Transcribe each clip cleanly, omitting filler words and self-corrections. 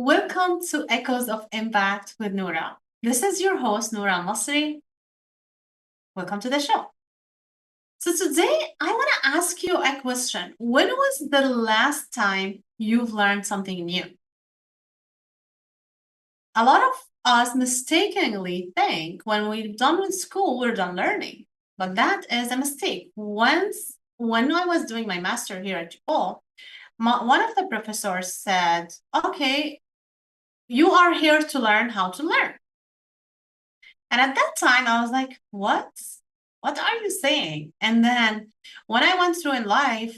Welcome to Echoes of Impact with Noura. This is your host, Noura Almasri. Welcome to the show. So today I want to ask you a question. When was the last time you've learned something new? A lot of us mistakenly think when we're done with school, we're done learning. But that is a mistake. When I was doing my master here at DePaul, one of the professors said, okay, you are here to learn how to learn. And at that time, I was like, what? What are you saying? And then when I went through in life,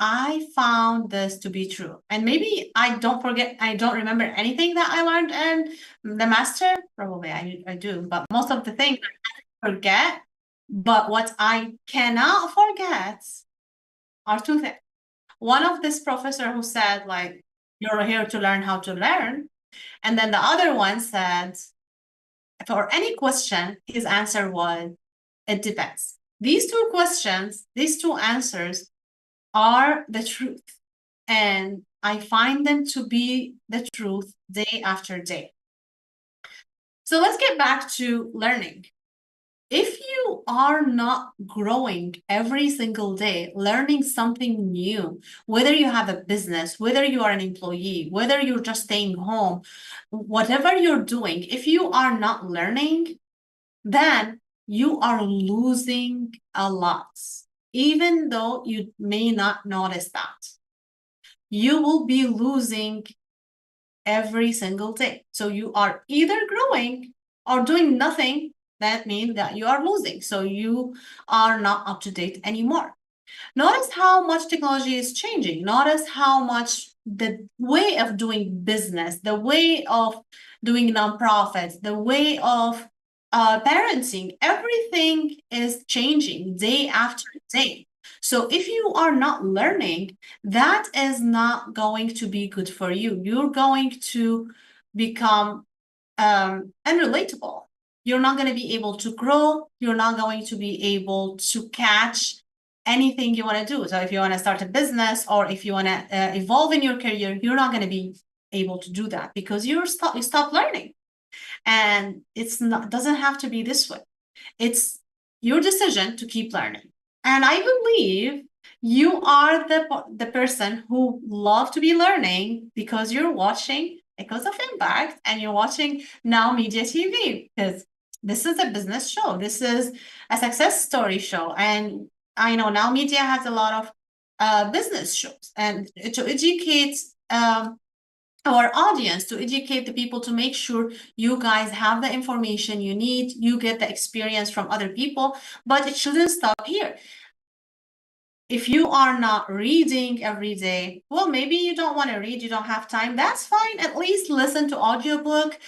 I found this to be true. And maybe I don't remember anything that I learned in the master. Probably I do, but most of the things I forget. But what I cannot forget are two things. One of this professor who said, like, you're here to learn how to learn. And then the other one said, for any question, his answer was, it depends. These two questions, these two answers are the truth. And I find them to be the truth day after day. So let's get back to learning. If you are not growing every single day, learning something new, whether you have a business, whether you are an employee, whether you're just staying home, whatever you're doing, if you are not learning, then you are losing a lot, even though you may not notice that. You will be losing every single day. So you are either growing or doing nothing. That means that you are losing. So you are not up to date anymore. Notice how much technology is changing. Notice how much the way of doing business, the way of doing nonprofits, the way of parenting, everything is changing day after day. So if you are not learning, that is not going to be good for you. You're going to become unrelatable. You're not going to be able to grow. You're not going to be able to catch anything you want to do. So if you want to start a business or if you want to evolve in your career, you're not going to be able to do that because you stop learning. And doesn't have to be this way. It's your decision to keep learning. And I believe you are the person who love to be learning because you're watching Echoes of Impact and you're watching Now Media TV because this is a business show. This is a success story show. And I know Now Media has a lot of business shows and to educate our audience, to educate the people, to make sure you guys have the information you need, you get the experience from other people, but it shouldn't stop here. If you are not reading every day, well, maybe you don't want to read, you don't have time, that's fine. At least listen to audiobook.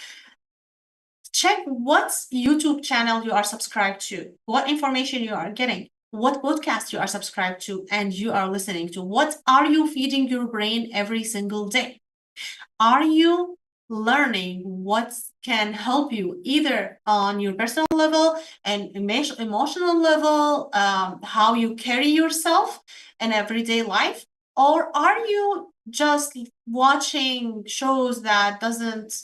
Check what YouTube channel you are subscribed to, what information you are getting, what podcast you are subscribed to and you are listening to. What are you feeding your brain every single day? Are you learning what can help you either on your personal level and emotional level, how you carry yourself in everyday life? Or are you just watching shows that doesn't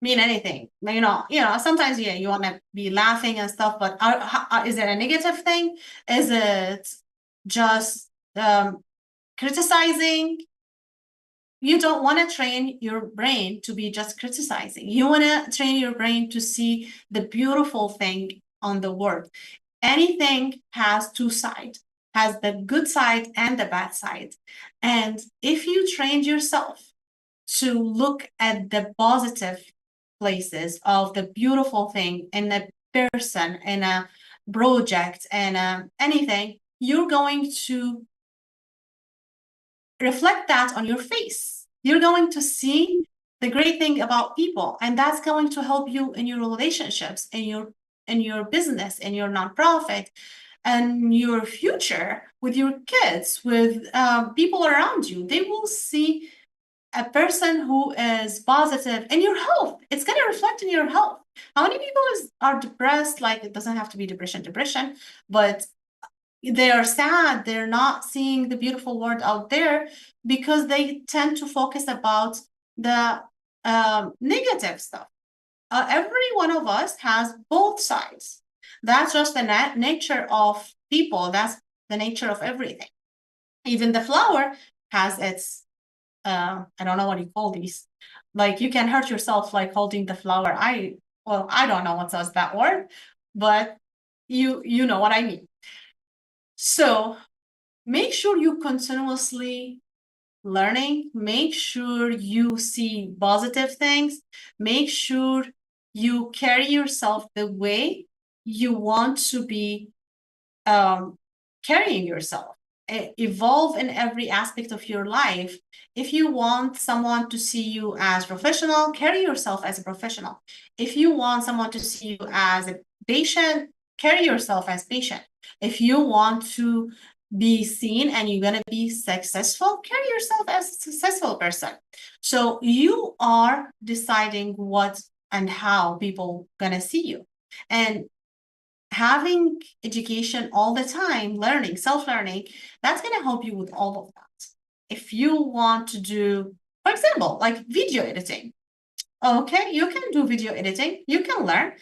mean anything? Sometimes, yeah, you want to be laughing and stuff, but is it a negative thing? Is it just criticizing? You don't want to train your brain to be just criticizing. You want to train your brain to see the beautiful thing on the world. Anything has two sides, has the good side and the bad side. And if you trained yourself to look at the positive places of the beautiful thing in a person, in a project, and anything, you're going to reflect that on your face. You're going to see the great thing about people, and that's going to help you in your relationships, in your business, in your nonprofit, and your future with your kids, with people around you. They will see a person who is positive in your health. It's going to reflect in your health. How many people are depressed? Like, it doesn't have to be depression, but they are sad, they're not seeing the beautiful world out there because they tend to focus about the negative stuff. Every one of us has both sides. That's just the nature of people. That's the nature of everything. Even the flower has its, I don't know what you call these. Like you can hurt yourself like holding the flower. I don't know what says that word, but you know what I mean. So make sure you continuously learning, make sure you see positive things, make sure you carry yourself the way you want to be carrying yourself. Evolve in every aspect of your life. If you want someone to see you as professional, carry yourself as a professional. If you want someone to see you as a patient, carry yourself as patient. If you want to be seen and you're going to be successful, carry yourself as a successful person. So you are deciding what and how people gonna see you. And having education all the time, learning, self-learning, that's going to help you with all of that. If you want to do, for example, like video editing, okay, you can do video editing, you can learn.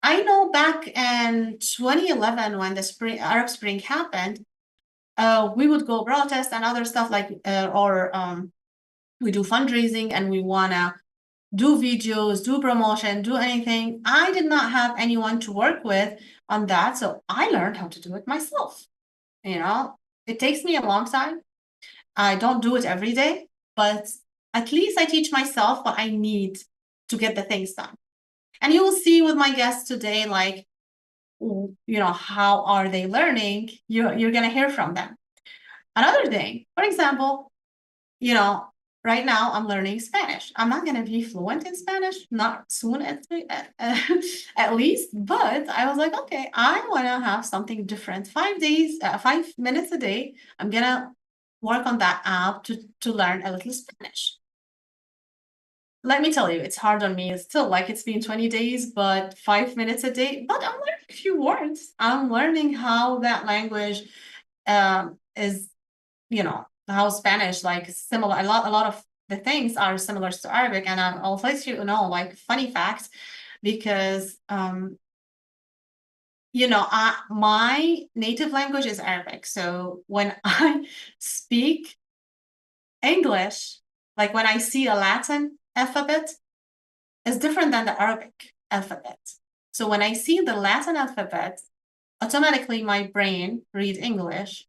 I know back in 2011 when the Arab Spring happened, we would go protest and other stuff like, we do fundraising and we want to do videos, do promotion, do anything. I did not have anyone to work with on that. So I learned how to do it myself. You know, it takes me a long time. I don't do it every day, but at least I teach myself what I need to get the things done. And you will see with my guests today, like, you know, how are they learning? You're going to hear from them. Another thing, for example, you know, right now I'm learning Spanish. I'm not going to be fluent in Spanish, not soon at least, but I was like, okay, I want to have something different. 5 minutes a day, I'm going to work on that app to learn a little Spanish. Let me tell you, it's hard on me. It's still like it's been 20 days, but 5 minutes a day, but I'm learning a few words. I'm learning how that language is, you know, how Spanish like similar. A lot of the things are similar to Arabic, and I'll let you know like funny facts because you know, my native language is Arabic. So when I speak English, like when I see a Latin alphabet, it's different than the Arabic alphabet. So when I see the Latin alphabet, automatically my brain read English.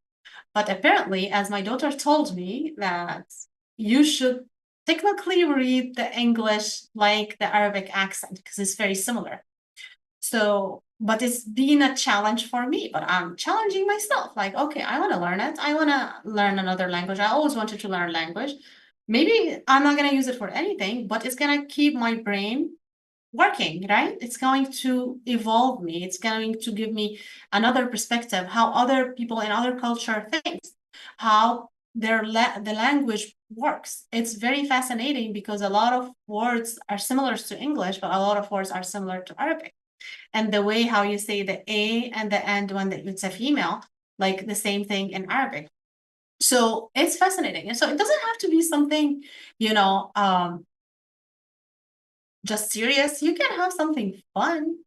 But apparently, as my daughter told me, that you should technically read the English like the Arabic accent because it's very similar. So, but it's been a challenge for me, but I'm challenging myself. Like, okay, I want to learn it. I want to learn another language. I always wanted to learn language. Maybe I'm not going to use it for anything, but it's going to keep my brain working, right? It's going to evolve me. It's going to give me another perspective, how other people in other culture think, how the language works. It's very fascinating because a lot of words are similar to English, but a lot of words are similar to Arabic. And the way how you say the A and the end when it's a female, like the same thing in Arabic. So it's fascinating. And so it doesn't have to be something, you know, just serious. You can have something fun,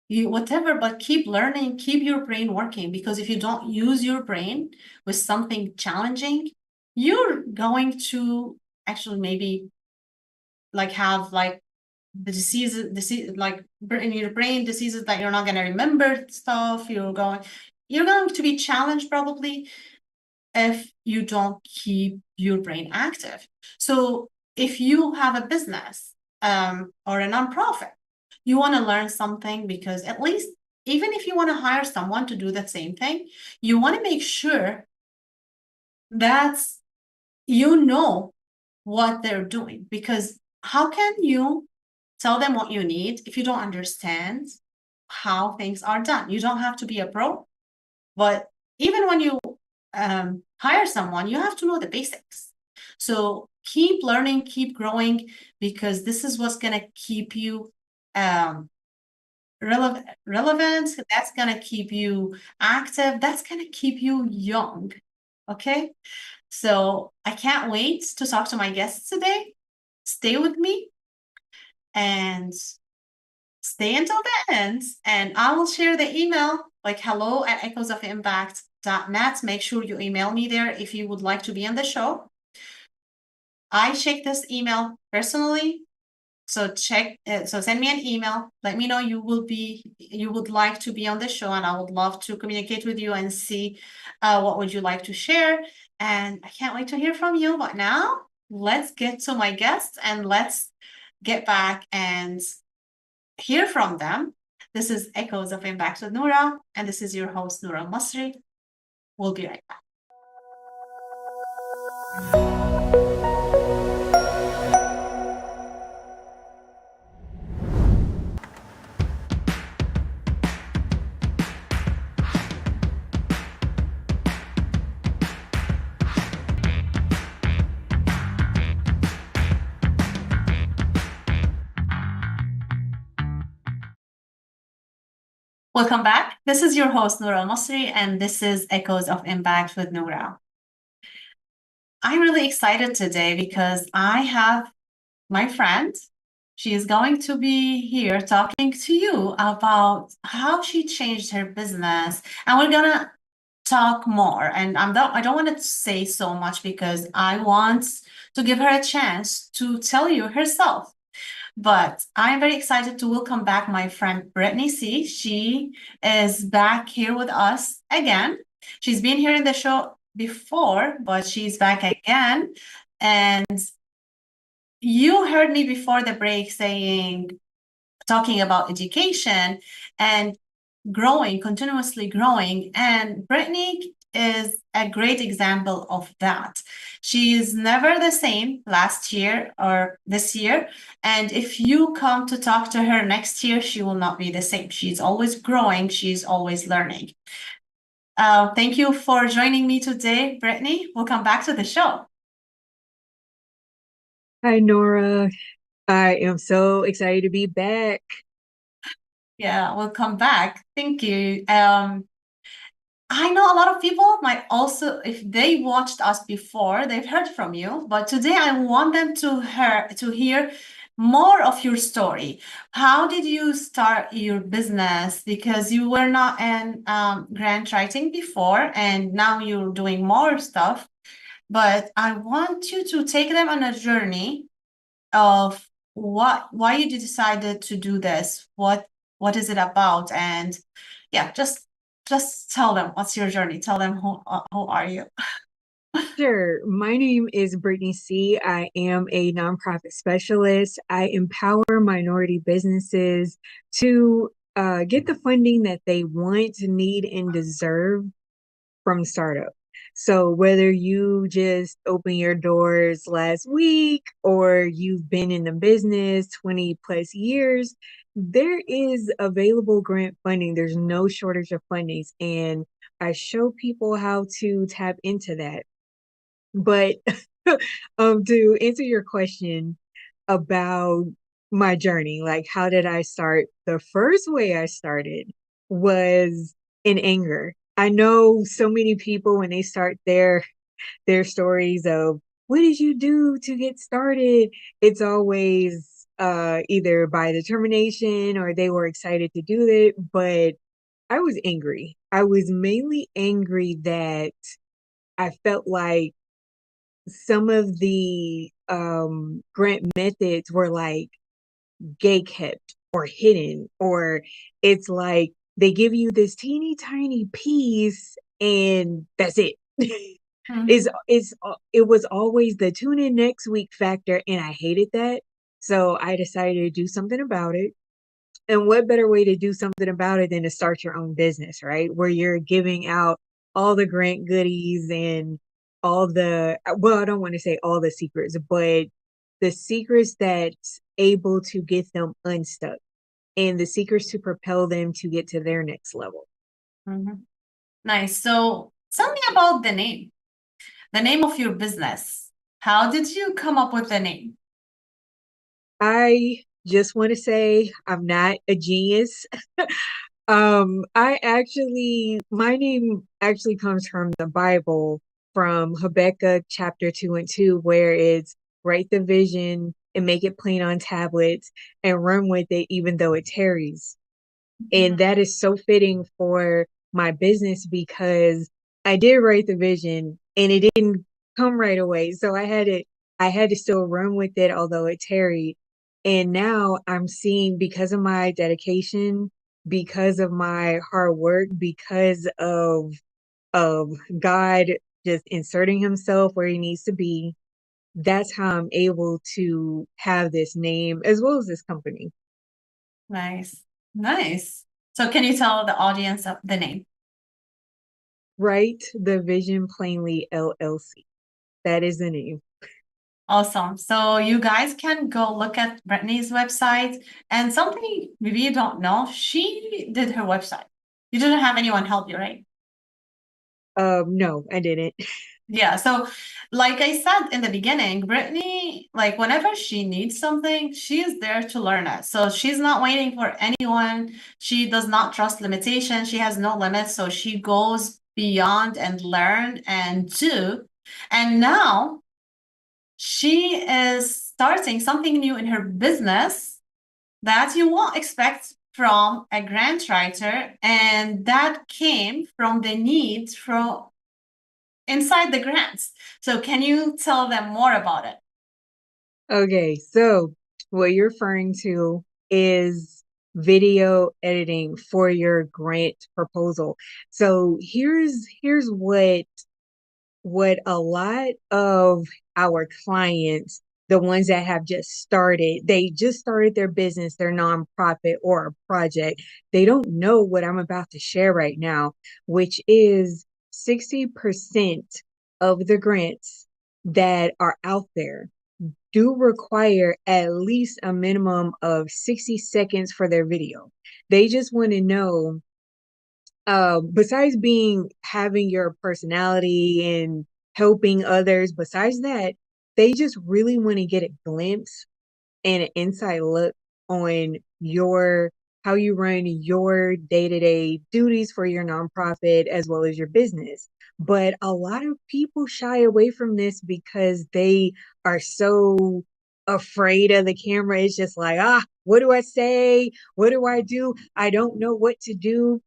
whatever, but keep learning, keep your brain working, because if you don't use your brain with something challenging, you're going to actually maybe like have like the disease like in your brain diseases that you're not going to remember stuff. You're going to be challenged probably if you don't keep your brain active. So if you have a business or a nonprofit, you want to learn something, because at least even if you want to hire someone to do the same thing, you want to make sure that you know what they're doing, because how can you tell them what you need if you don't understand how things are done? You don't have to be a pro, but even when you hire someone, you have to know the basics. So keep learning, keep growing, because this is what's going to keep you relevant. That's going to keep you active. That's going to keep you young. Okay. So I can't wait to talk to my guests today. Stay with me. and stay until the end. And I will share the email, like hello@echoesofimpact.net. Make sure you email me there if you would like to be on the show. I check this email personally. So send me an email. Let me know you would like to be on the show, and I would love to communicate with you and see what would you like to share. And I can't wait to hear from you. But now let's get to my guests and let's get back and hear from them. This is Echoes of Impact with Noura, and this is your host, Noura Almasri. We'll be right back. Welcome back. This is your host, Noura Almasri, and this is Echoes of Impact with Noura. I'm really excited today because I have my friend. She is going to be here talking to you about how she changed her business, and we're gonna talk more. And I don't want to say so much because I want to give her a chance to tell you herself. But I'm very excited to welcome back my friend Brittnei C. She is back here with us again. She's been here in the show before, but she's back again. And you heard me before the break talking about education and continuously growing. And Brittnei is a great example of that. She is never the same last year or this year. And if you come to talk to her next year, she will not be the same. She's always growing. She's always learning. Thank you for joining me today, Brittnei. Welcome back to the show. Hi, Noura. I am so excited to be back. Yeah, welcome back. Thank you. I know a lot of people might also, if they watched us before, they've heard from you, but today I want them to hear more of your story. How did you start your business? Because you were not in grant writing before, and now you're doing more stuff. But I want you to take them on a journey of why you decided to do this. What is it about? And yeah, just tell them what's your journey. Tell them who are you. Sure. My name is Brittnei C. I am a nonprofit specialist. I empower minority businesses to get the funding that they want, need, and deserve from startup. So whether you just opened your doors last week or you've been in the business 20 plus years, there is available grant funding. There's no shortage of fundings. And I show people how to tap into that. But to answer your question about my journey, like how did I start? The first way I started was in anger. I know so many people when they start their stories of what did you do to get started, it's always either by determination or they were excited to do it. But I was angry. I was mainly angry that I felt like some of the grant methods were like gay kept or hidden, or it's like they give you this teeny tiny piece and that's it. It was always the tune in next week factor, and I hated that. So I decided to do something about it. And what better way to do something about it than to start your own business, right? Where you're giving out all the grant goodies and all the, well, I don't want to say all the secrets, but the secrets that's able to get them unstuck and the secrets to propel them to get to their next level. Nice. So tell me about the name of your business. How did you come up with the name? I just want to say I'm not a genius. My name actually comes from the Bible, from Habakkuk chapter 2 and 2, where it's write the vision, and make it plain on tablets and run with it, even though it tarries. And Mhm. that is so fitting for my business because I did write the vision and it didn't come right away. So I had to still run with it, although it tarried. And now I'm seeing, because of my dedication, because of my hard work, because of God just inserting himself where he needs to be, that's how I'm able to have this name as well as this company. Nice. Nice. So can you tell the audience of the name? Write the Vision Plainly LLC. That is the name. Awesome. So you guys can go look at Brittney's website, and something maybe you don't know, she did her website. You didn't have anyone help you, right? No, I didn't. Yeah. So, like I said in the beginning, Brittney, like whenever she needs something, she is there to learn it. So she's not waiting for anyone. She does not trust limitation. She has no limits. So she goes beyond and learn and do. And now she is starting something new in her business that you won't expect from a grant writer. And that came from the need from inside the grants. So can you tell them more about it? Okay, so what you're referring to is video editing for your grant proposal. So here's what a lot of our clients, the ones that have just started, they just started their business, their nonprofit or a project, they don't know what I'm about to share right now, which is 60% of the grants that are out there do require at least a minimum of 60 seconds for their video. They just want to know, besides being having your personality and helping others, besides that, they just really want to get a glimpse and an inside look on your how you run your day-to-day duties for your nonprofit as well as your business. But a lot of people shy away from this because they are so afraid of the camera. It's just like, what do I say? What do I do? I don't know what to do.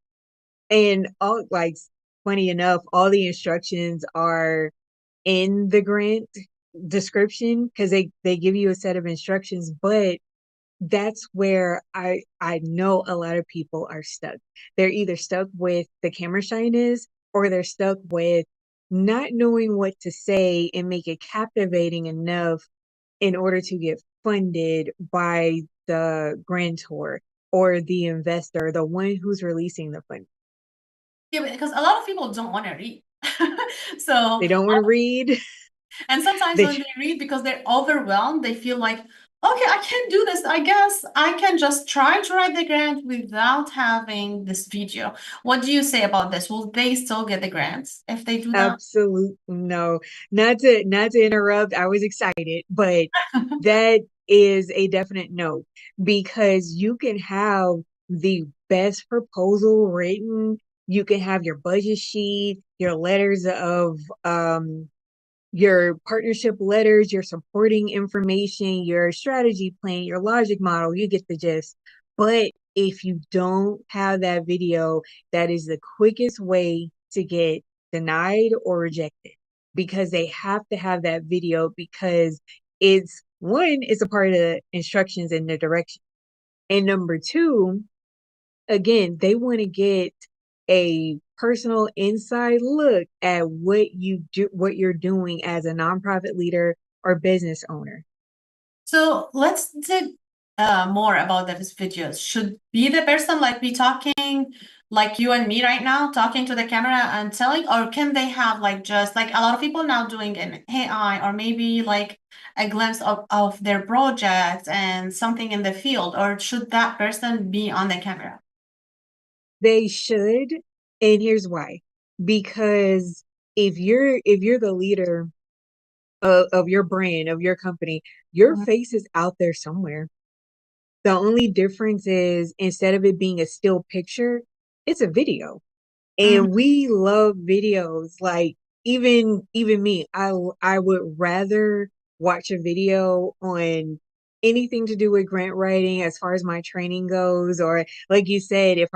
And all, like, funny enough, all the instructions are in the grant description because they give you a set of instructions, but that's where I know a lot of people are stuck. They're either stuck with the camera shyness or they're stuck with not knowing what to say and make it captivating enough in order to get funded by the grantor or the investor, the one who's releasing the fund. Yeah, because a lot of people don't want to read. So, They don't want to read. and sometimes They when they read because they're overwhelmed, they feel like, okay, I can do this. I guess I can just try to write the grant without having this video. What do you say about this? Will they still get the grants if they do that? absolute no, not to interrupt. I was excited, but that is a definite no because you can have the best proposal written. You can have your budget sheet, your letters of your partnership letters, your supporting information, your strategy plan, your logic model, you get the gist. But if you don't have that video, that is the quickest way to get denied or rejected because they have to have that video because it's one, it's a part of the instructions and the direction. And number two, again, they want to get a personal inside look at what you do, what you're doing as a nonprofit leader or business owner. So let's dig more about these videos. Should be the person like we talking like you and me right now, talking to the camera and telling, or can they have like just like a lot of people now doing an AI or maybe like a glimpse of their project and something in the field, or should that person be on the camera? They should, and here's why. Because if you're the leader of your brand, of your company, your Mhm. face is out there somewhere. The only difference is instead of it being a still picture, it's a video. And we love videos. Like even me, I would rather watch a video on anything to do with grant writing as far as my training goes, or like you said, if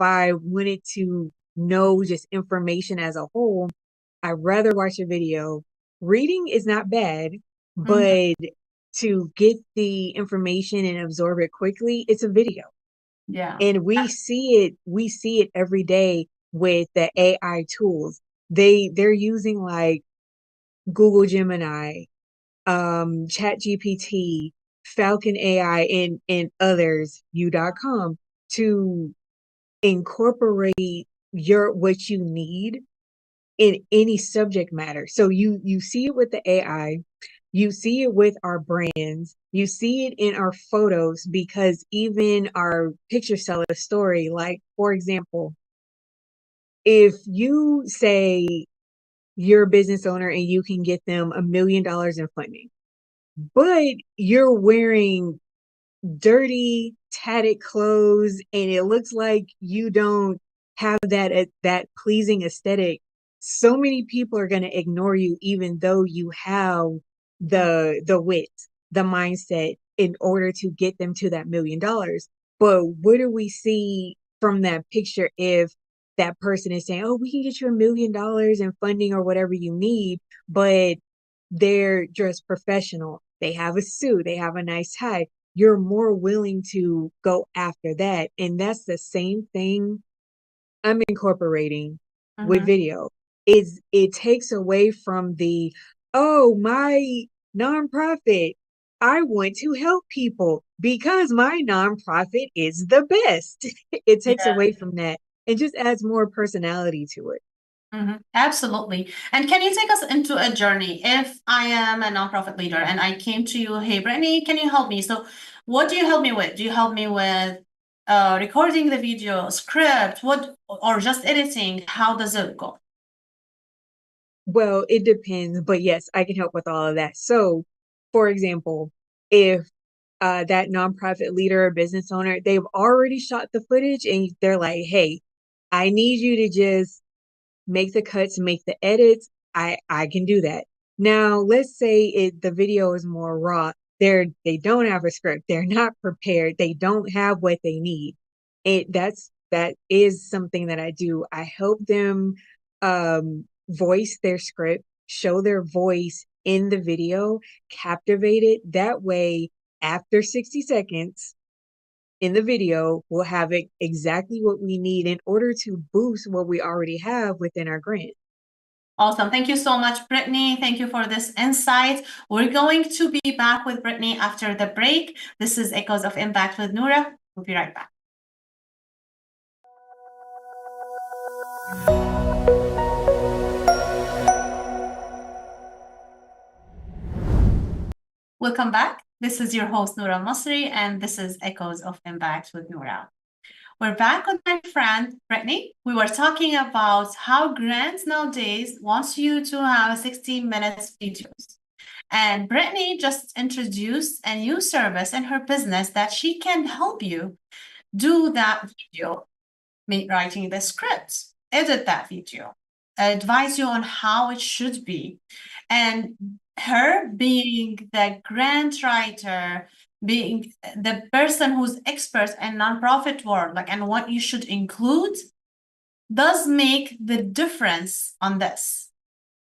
I wanted to know just information as a whole, I'd rather watch a video. Reading is not bad, Mhm. but to get the information and absorb it quickly, it's a video. Yeah. And we see it every day with the AI tools. They're using like Google Gemini, Chat GPT, Falcon AI, and others, you.com, to incorporate your what you need in any subject matter. So you see it with the AI, you see it with our brands, you see it in our photos, because even our pictures tell a story. Like, for example, if you say you're a business owner and you can get them $1 million in funding, but you're wearing dirty, tatted clothes, and it looks like you don't have that pleasing aesthetic, so many people are going to ignore you, even though you have the wit, the mindset in order to get them to that $1 million. But what do we see from that picture if that person is saying, "Oh, we can get you $1 million in funding or whatever you need," but they're just professional. They have a suit, they have a nice tie. You're more willing to go after that. And that's the same thing I'm incorporating with Mhm. video. Is it takes away from the, oh, my nonprofit, I want to help people because my nonprofit is the best. It takes Yeah. away from that and just adds more personality to it. Absolutely. And can you take us into a journey? If I am a nonprofit leader and I came to you, hey, Brittney, can you help me? So, what do you help me with? Do you help me with recording the video, script, what, or just editing? How does it go? Well, it depends, but yes, I can help with all of that. So, for example, if that nonprofit leader or business owner, they've already shot the footage and they're like, "Hey, I need you to just make the cuts, make the edits." I can do that. Now, let's say the video is more raw. They don't have a script. They're not prepared. They don't have what they need. That is something that I do. I help them voice their script, show their voice in the video, captivate it. That way, after 60 seconds in the video, we'll have it exactly what we need in order to boost what we already have within our grant. Awesome. Thank you so much, Brittney. Thank you for this insight. We're going to be back with Brittney after the break. This is Echoes of Impact with Noura. We'll be right back. Welcome back. This is your host, Noura Almasri, and this is Echoes of Impact with Noura. We're back with my friend, Brittney. We were talking about how grants nowadays wants you to have 60 minutes videos. And Brittney just introduced a new service in her business that she can help you do that video, writing the script, edit that video, advise you on how it should be. And her being the grant writer, being the person who's expert in nonprofit world, like, and what you should include, does make the difference on this.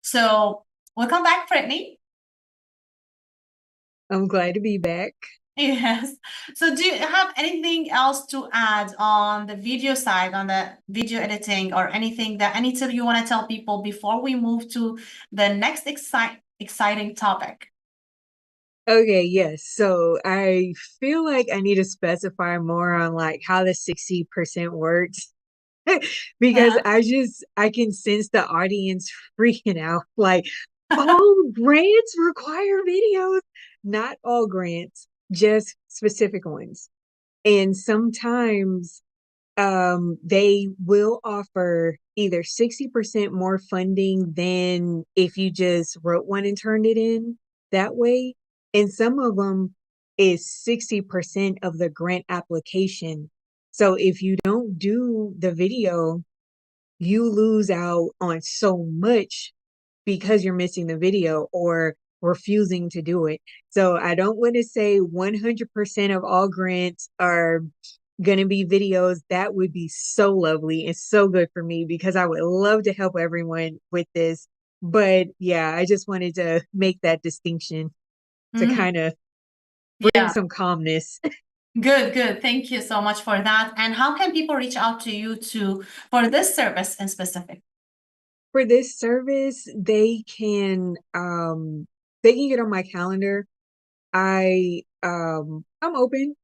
So welcome back, Brittney. I'm glad to be back. Yes. So do you have anything else to add on the video side, on the video editing, or anything that any tip you want to tell people before we move to the next exciting topic? Okay, yes. So I feel like I need to specify more on like how the 60% works because Uh-huh. I can sense the audience freaking out. Like, oh, grants require videos. Not all grants, just specific ones. And sometimes they will offer either 60% more funding than if you just wrote one and turned it in that way. And some of them is 60% of the grant application. So if you don't do the video, you lose out on so much because you're missing the video, or refusing to do it. So I don't want to say 100% of all grants are going to be videos. That would be so lovely and so good for me because I would love to help everyone with this. But yeah, I just wanted to make that distinction to Mhm. kind of bring Yeah. some calmness. Good, good. Thank you so much for that. And how can people reach out to you for this service in specific? For this service, they can get on my calendar. I'm open.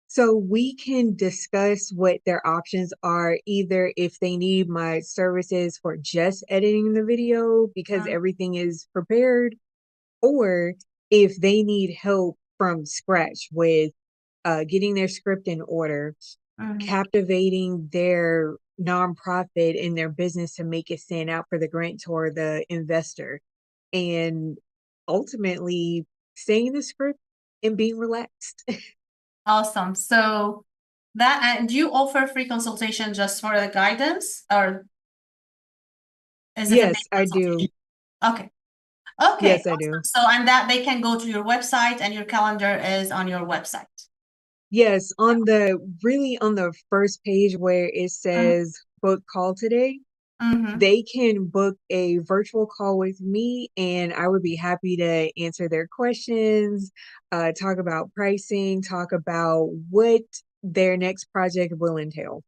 So we can discuss what their options are, either if they need my services for just editing the video because Mm, everything is prepared, or if they need help from scratch with getting their script in order, mhm. captivating their nonprofit and their business to make it stand out for the grantor, the investor, and ultimately saying the script and being relaxed. Awesome. So that, and do you offer free consultation just for the guidance, or is it a paid Yes, I do. consultation? Okay. Okay. Yes, I Awesome. do. So, and that they can go to your website and your calendar is on your website. Yes, on the first page where it says book call today, Mm-hmm. they can book a virtual call with me and I would be happy to answer their questions, talk about pricing, talk about what their next project will entail.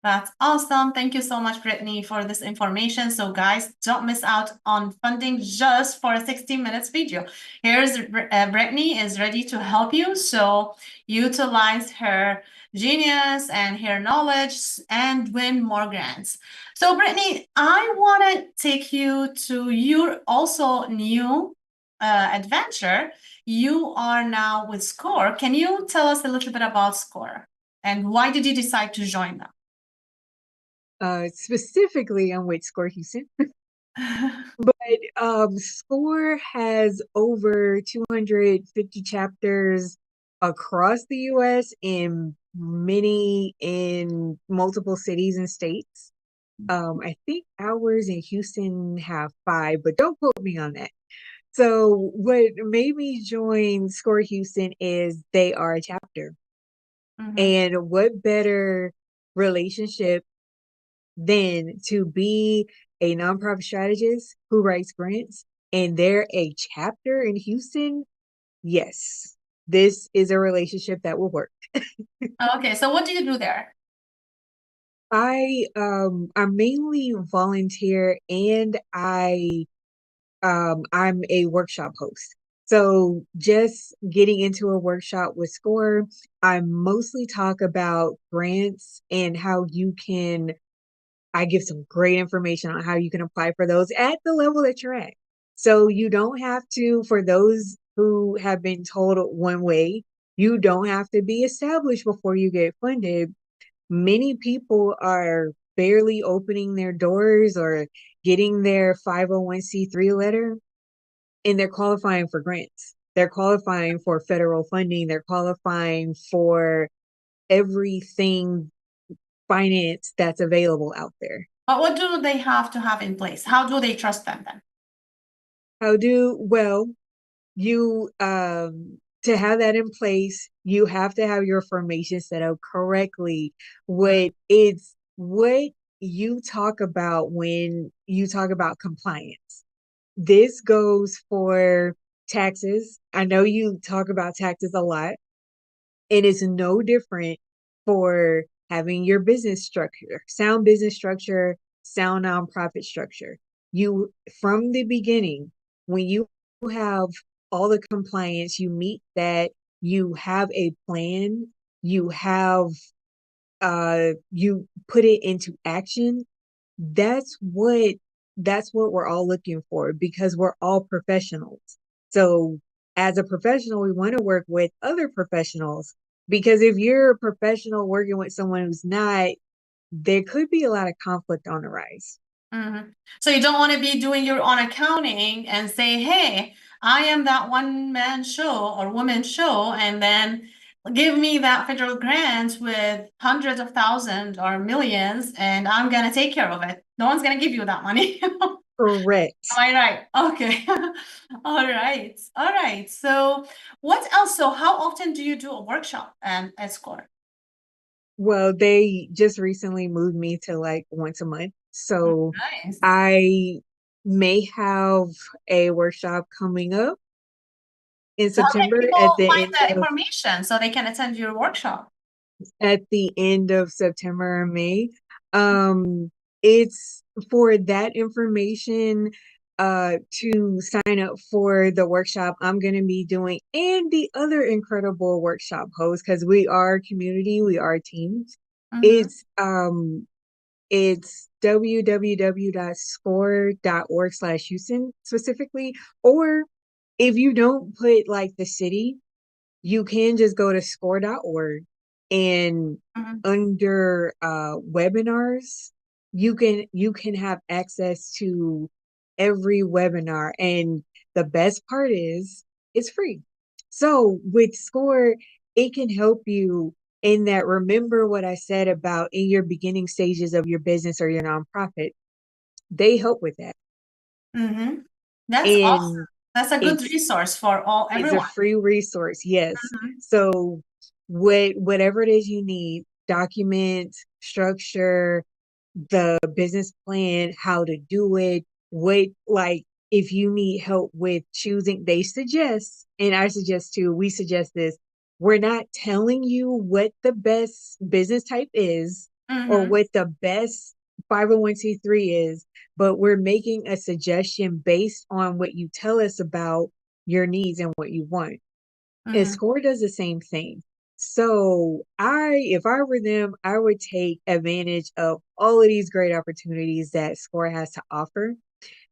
That's awesome. Thank you so much, Brittney, for this information. So, guys, don't miss out on funding just for a 60 minutes video. Here's Brittney is ready to help you. So, utilize her genius and her knowledge and win more grants. So, Brittney, I want to take you to your also new adventure. You are now with SCORE. Can you tell us a little bit about SCORE and why did you decide to join them? Specifically on which Score Houston. But SCORE has over 250 chapters across the US and many in multiple cities and states. I think ours in Houston have five, but don't quote me on that. So what made me join SCORE Houston is they are a chapter. Mhm. And what better relationship than to be a nonprofit strategist who writes grants and they're a chapter in Houston? Yes, this is a relationship that will work. Okay, so what do you do there? I mainly volunteer and I'm a workshop host. So just getting into a workshop with SCORE, I mostly talk about grants and how you can I give some great information on how you can apply for those at the level that you're at. So you don't have to, for those who have been told one way, you don't have to be established before you get funded. Many people are barely opening their doors or getting their 501c3 letter, and they're qualifying for grants. They're qualifying for federal funding. They're qualifying for everything finance that's available out there. But what do they have to have in place? How do they trust them then? Well, you to have that in place, you have to have your formation set up correctly. What you talk about when you talk about compliance. This goes for taxes. I know you talk about taxes a lot. It is no different for having your business structure, sound nonprofit structure. You, from the beginning, when you have all the compliance, you meet that, you have a plan, you put it into action. That's what that's what we're all looking for because we're all professionals. So as a professional, we want to work with other professionals because if you're a professional working with someone who's not, there could be a lot of conflict on the rise. Mhm. So you don't want to be doing your own accounting and say, hey, I am that one man show or woman show, and then give me that federal grant with hundreds of thousands or millions, and I'm gonna take care of it. No one's gonna give you that money. Correct. Am I right? Okay. All right. All right. So what else? So how often do you do a workshop at SCORE? Well, they just recently moved me to like once a month. So Nice. I may have a workshop coming up in So how can September people find the information so they can attend your workshop? at the end of September or May. It's for that information to sign up for the workshop I'm going to be doing and the other incredible workshop hosts because we are community, we are teams. Mm-hmm. It's www.score.org/Houston specifically, or if you don't put like the city, you can just go to score.org and Mm-hmm. under webinars, you can have access to every webinar. And the best part is it's free. So with Score, it can help you in that. Remember what I said about in your beginning stages of your business or your nonprofit, they help with that. Mm-hmm. That's awesome. And That's a good it's resource for it's a everyone. free resource, yes. Mm-hmm. So whatever it is you need, document, structure, the business plan, how to do it, what like if you need help with choosing, they suggest, and I suggest too, we suggest this. We're not telling you what the best business type is or Mm-hmm. what the best 501(c)(3) is, but we're making a suggestion based on what you tell us about your needs and what you want. And Mm-hmm. Score does the same thing. So if I were them, I would take advantage of all of these great opportunities that Score has to offer.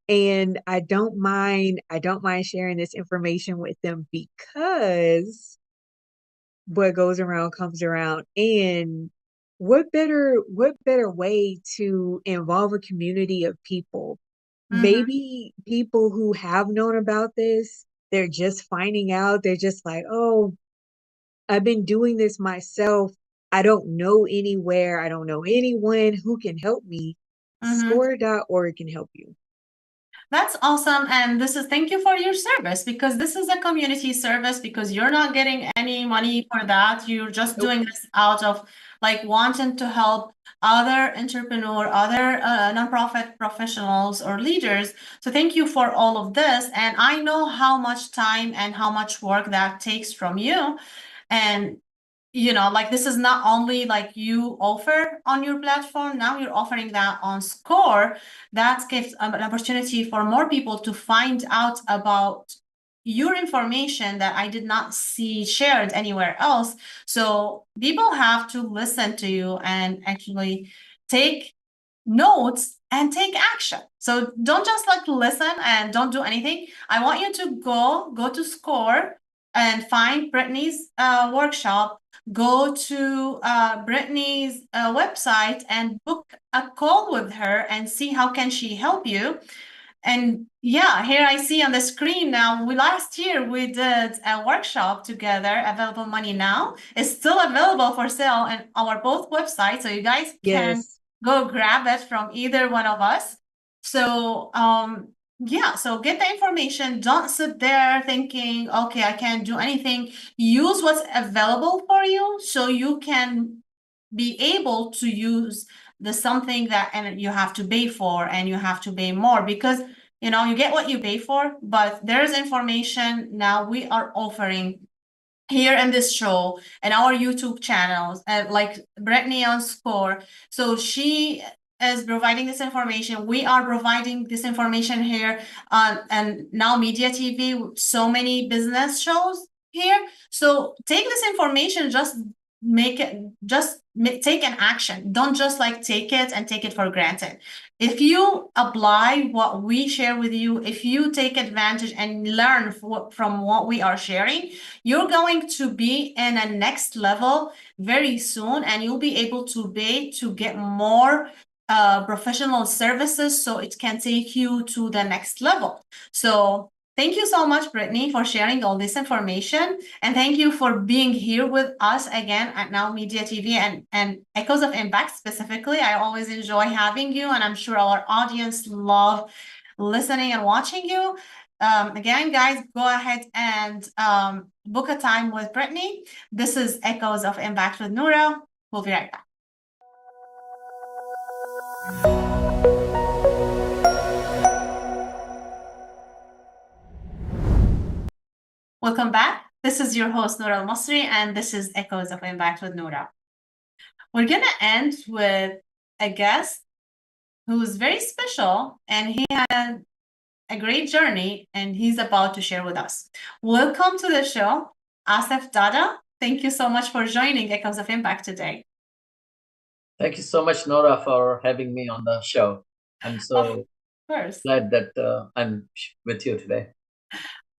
And I don't mind sharing this information with them because what goes around comes around. And what better way to involve a community of people? Mm-hmm. Maybe people who have known about this, they're just finding out. They're just like, oh, I've been doing this myself. I don't know anywhere. I don't know anyone who can help me. Mm-hmm. Score.org can help you. That's awesome. And this is thank you for your service because this is a community service because you're not getting any money for that. You're just Nope. doing this out of like wanting to help other entrepreneur, other nonprofit professionals or leaders. So thank you for all of this. And I know how much time and how much work that takes from you. And like this is not only like you offer on your platform, now you're offering that on Score. That gives an opportunity for more people to find out about your information that I did not see shared anywhere else. So people have to listen to you and actually take notes and take action. So don't just like listen and don't do anything. I want you to go to Score and find Brittney's workshop. Go to Brittney's website and book a call with her and see how can she help you. And yeah, here I see on the screen now, last year we did a workshop together, Available Money Now. It's still available for sale on our both websites, so you guys can Yes. go grab it from either one of us. So yeah, so get the information. Don't sit there thinking, okay, I can't do anything. Use what's available for you so you can be able to use the something that and you have to pay for and you have to pay more because you get what you pay for, but there's information now we are offering here in this show and our YouTube channels, like Brittney on Score. So she is providing this information. We are providing this information here on and now Media TV, so many business shows here. So take this information, just make it, take an action. Don't just like take it and take it for granted. If you apply what we share with you, if you take advantage and learn from what we are sharing, you're going to be in a next level very soon, and you'll be able to pay to get more professional services so it can take you to the next level. So thank you so much, Brittney, for sharing all this information. And thank you for being here with us again at Now Media TV and Echoes of Impact specifically. I always enjoy having you, and I'm sure our audience listening and watching you. Again, guys, go ahead and book a time with Brittney. This is Echoes of Impact with Noura. We'll be right back. Welcome back. This is your host, Noura Almasri, and this is Echoes of Impact with Noura. We're going to end with a guest who's very special, and he had a great journey, and he's about to share with us. Welcome to the show, Asif Dada. Thank you so much for joining Echoes of Impact today. Thank you so much, Noura, for having me on the show. I'm so glad that I'm with you today.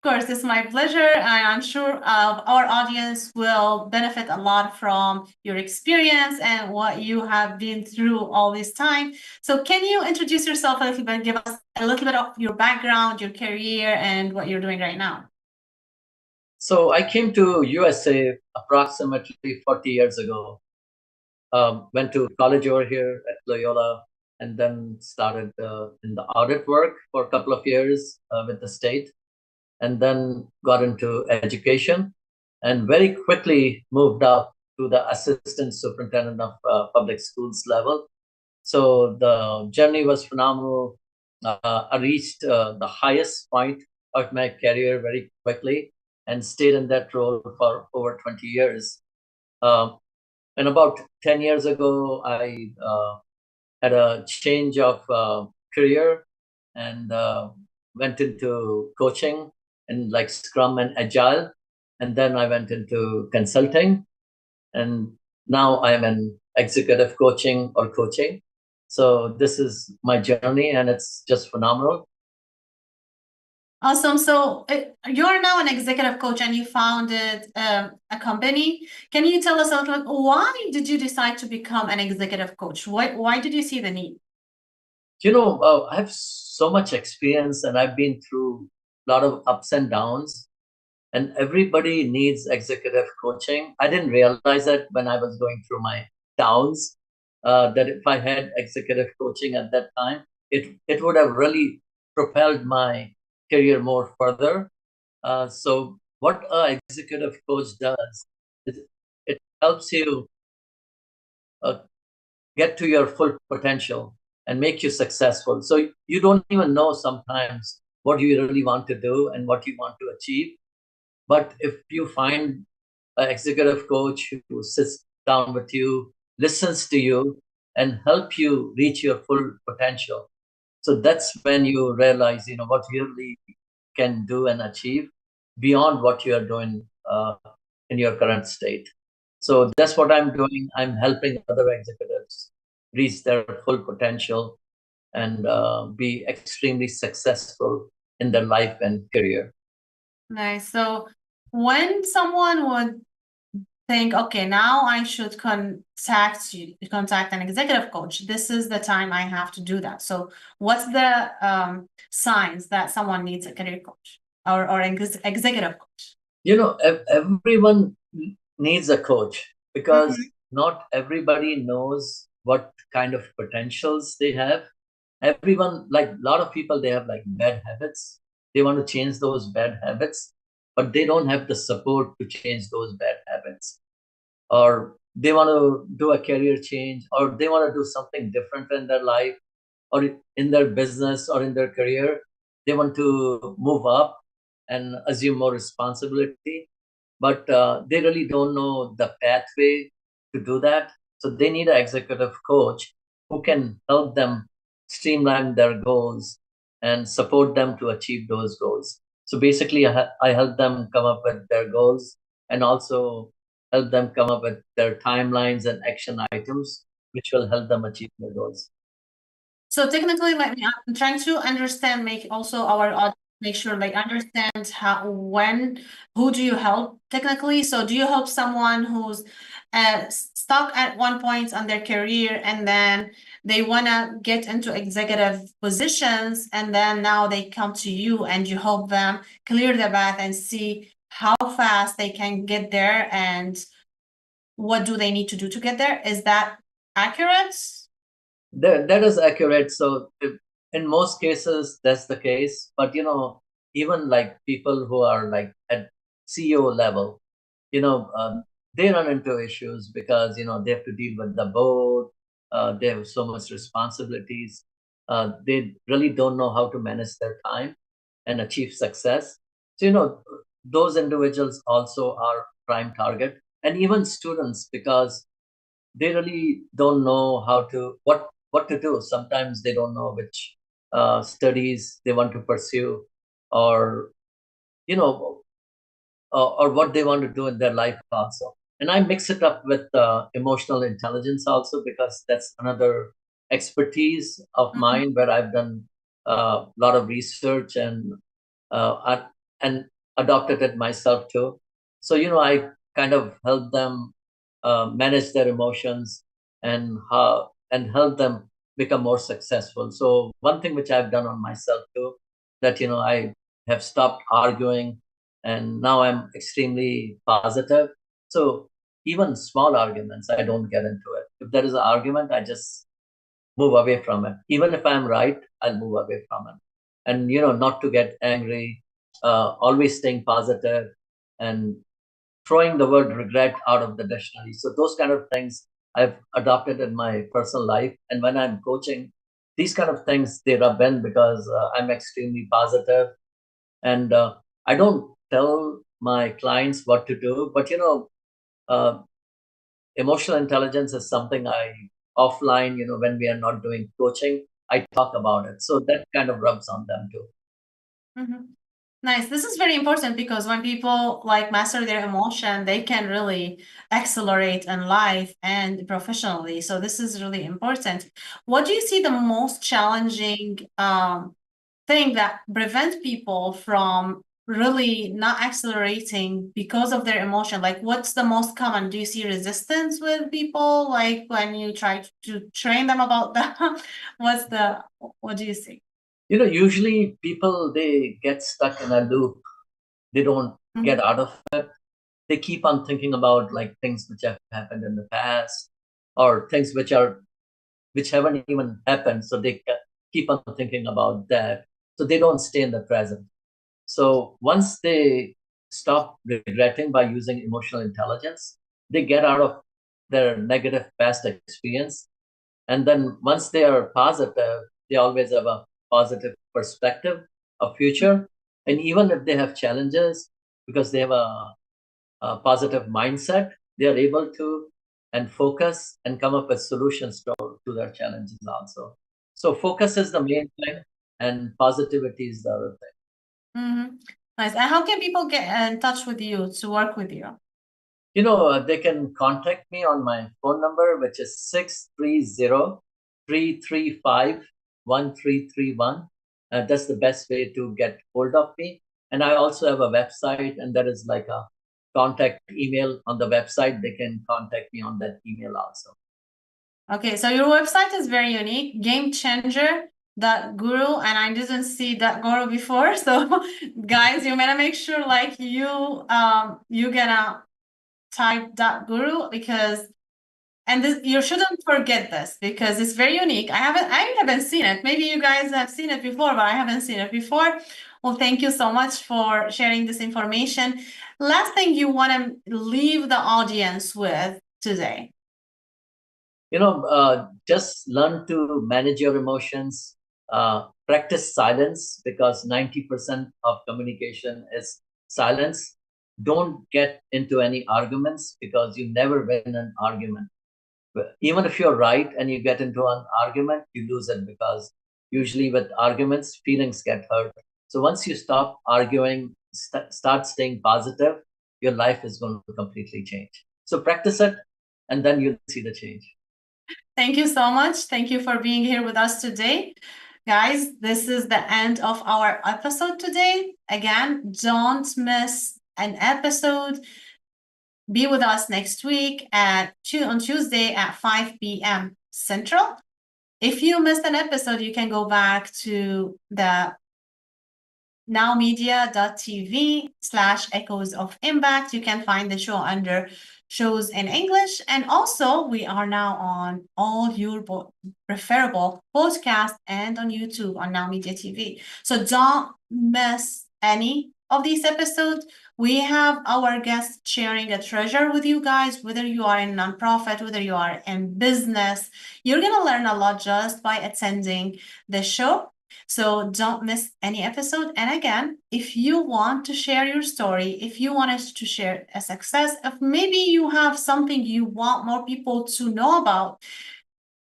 Of course, it's my pleasure, and I'm sure our audience will benefit a lot from your experience and what you have been through all this time. So can you introduce yourself a little bit, give us a little bit of your background, your career, and what you're doing right now? So I came to USA approximately 40 years ago. Went to college over here at Loyola, and then started in the audit work for a couple of years with the state. And then got into education and very quickly moved up to the assistant superintendent of public schools level. So the journey was phenomenal. I reached the highest point of my career very quickly and stayed in that role for over 20 years. And about 10 years ago, I had a change of career and went into coaching and like Scrum and Agile. And then I went into consulting. And now I'm in executive coaching or coaching. So this is my journey, and it's just phenomenal. Awesome. So you're now an executive coach, and you founded a company. Can you tell us a little bit, why did you decide to become an executive coach? Why did you see the need? You know, I have so much experience, and I've been through a lot of ups and downs, and everybody needs executive coaching. I didn't realize that when I was going through my downs, that if I had executive coaching at that time, it would have really propelled my career more further. So what an executive coach does is it helps you get to your full potential and make you successful. So you don't even know sometimes what you really want to do and what you want to achieve. But if you find an executive coach who sits down with you, listens to you, and help you reach your full potential, so that's when you realize, you know, what you really can do and achieve beyond what you are doing in your current state. So that's what I'm doing. I'm helping other executives reach their full potential and be extremely successful in their life and career. Nice. So when someone would think, okay, now I should contact an executive coach, this is the time I have to do that. So what's the signs that someone needs a career coach or an executive coach? You know, everyone needs a coach because not everybody knows what kind of potentials they have. Everyone, like a lot of people, they have like bad habits. They want to change those bad habits, but they don't have the support to change those bad habits. Or they want to do a career change, or they want to do something different in their life, or in their business, or in their career. They want to move up and assume more responsibility, but they really don't know the pathway to do that. So they need an executive coach who can help them streamline their goals and support them to achieve those goals. So basically, I help them come up with their goals and also help them come up with their timelines and action items, which will help them achieve their goals. So technically, like, I'm trying to understand, make also our audience make sure they understand who do you help technically? So do you help someone who's stuck at one point on their career, and then they want to get into executive positions, and then now they come to you and you help them clear the path and see how fast they can get there and what do they need to do to get there? Is that accurate? That is accurate. So in most cases that's the case, but even like people who are like at CEO level, you know they run into issues because they have to deal with the board. They have so much responsibilities. They really don't know how to manage their time and achieve success. So those individuals also are prime target, and even students, because they really don't know how to what to do. Sometimes they don't know which studies they want to pursue, or you know or what they want to do in their life also. And I mix it up with emotional intelligence also, because that's another expertise of Mhm. mine where I've done a lot of research uh, and adopted it myself too. So I kind of help them manage their emotions and help them become more successful. So one thing which I've done on myself too, that I have stopped arguing, and now I'm extremely positive. So even small arguments, I don't get into it. If there is an argument, I just move away from it. Even if I'm right, I'll move away from it. And not to get angry, always staying positive, and throwing the word regret out of the dictionary. So those kind of things I've adopted in my personal life. And when I'm coaching, these kind of things, they rub in, because I'm extremely positive. And I don't tell my clients what to do, but uh, emotional intelligence is something I offline, when we are not doing coaching, I talk about it. So that kind of rubs on them too. Mhm. Nice. This is very important because when people like master their emotion, they can really accelerate in life and professionally. So this is really important. What do you see the most challenging thing that prevent people from really not accelerating because of their emotion? Like, what's the most common? Do you see resistance with people, like when you try to train them about that? What do you see? Usually people, they get stuck in a loop. They don't get Mhm. out of it. They keep on thinking about like things which have happened in the past, or things which haven't even happened. So they keep on thinking about that. So they don't stay in the present. So once they stop regretting by using emotional intelligence, they get out of their negative past experience. And then once they are positive, they always have a positive perspective of future. And even if they have challenges, because they have a positive mindset, they are able to and focus and come up with solutions to their challenges also. So focus is the main thing, and positivity is the other thing. Mhm. Nice. And how can people get in touch with you to work with you? They can contact me on my phone number, which is 630-335-1331. That's the best way to get hold of me. And I also have a website, and there is like a contact email on the website. They can contact me on that email also. Okay, so your website is very unique, Game Changer guru, and I didn't see that guru before. So guys, you better make sure like you gonna type that guru, because and this, you shouldn't forget this because it's very unique. I haven't seen it. Maybe you guys have seen it before, but I haven't seen it before. Well, thank you so much for sharing this information. Last thing you want to leave the audience with today. Just learn to manage your emotions. Practice silence, because 90% of communication is silence. Don't get into any arguments, because you never win an argument. Even if you're right and you get into an argument, you lose it, because usually with arguments, feelings get hurt. So once you stop arguing, start staying positive, your life is going to completely change. So practice it, and then you'll see the change. Thank you so much. Thank you for being here with us today. Guys, this is the end of our episode today. Again, don't miss an episode. Be with us next week on Tuesday at 5 p.m. Central. If you missed an episode, you can go back to the nowmedia.tv/echoes of impact. You can find the show under shows in English. And also, we are now on all your preferable podcasts and on YouTube on Now Media TV. So don't miss any of these episodes. We have our guests sharing a treasure with you guys, whether you are in nonprofit, whether you are in business. You're going to learn a lot just by attending the show. So don't miss any episode. And again, if you want to share your story, if you want us to share a success, if maybe you have something you want more people to know about,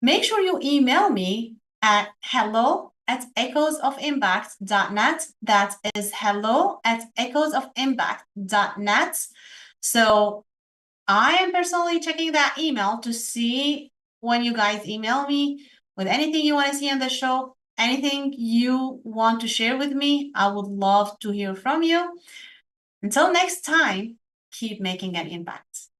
make sure you email me at hello@echoesofimpact.net. That is hello@echoesofimpact.net. So I am personally checking that email to see when you guys email me with anything you want to see on the show, anything you want to share with me. I would love to hear from you. Until next time, keep making an impact.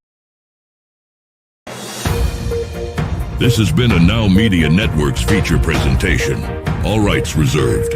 This has been a Now Media Networks feature presentation. All rights reserved.